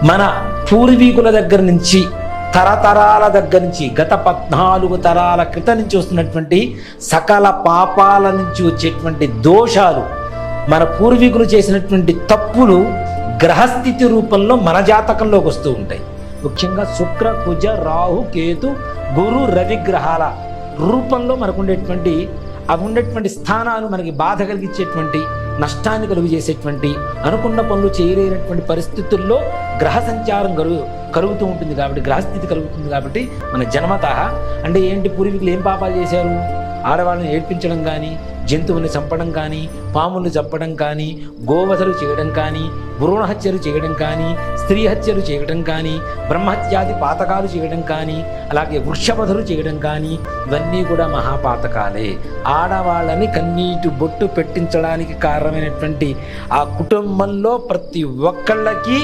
మన పూర్వీకుల దగ్గర నుంచి తరతరాల దగ్గర నుంచి గత 14 తరాల క్రితం నుంచి వస్తున్నటువంటి సకల పాపాల నుంచి వచ్చేటువంటి దోషాలు, మన పూర్వీకులు చేసినటువంటి తప్పులు గ్రహస్థితి రూపంలో మన జాతకంలోకి వస్తూ ఉంటాయి. ముఖ్యంగా శుక్ర, కుజ, రాహు, కేతు, గురు, రవి గ్రహాల రూపంలో మనకు ఉండేటువంటి స్థానాలు మనకి బాధ కలిగించేటువంటి, నష్టాన్ని కలుగు చేసేటువంటి, అనుకున్న పనులు చేయలేనటువంటి పరిస్థితుల్లో గ్రహ సంచారం కలుగుతూ ఉంటుంది కాబట్టి, గ్రహస్థితి కలుగుతుంది కాబట్టి మన జన్మతః అంటే ఏంటి, పూర్వీకులు ఏం పాపాలు చేశారు? ఆడవాళ్ళని ఏడ్పించడం కానీ, జంతువుని చంపడం కానీ, పాములు చంపడం కానీ, గోవధలు చేయడం కానీ, భ్రూణహత్యలు చేయడం కానీ, స్త్రీ హత్యలు చేయడం కానీ, బ్రహ్మహత్యాది పాతకాలు చేయడం కానీ, అలాగే వృక్షవధులు చేయడం కానీ, ఇవన్నీ కూడా మహాపాతకాలే. ఆడవాళ్ళని కన్నీటి బొట్టు పెట్టించడానికి కారణమైనటువంటి ఆ కుటుంబంలో ప్రతి ఒక్కళ్ళకి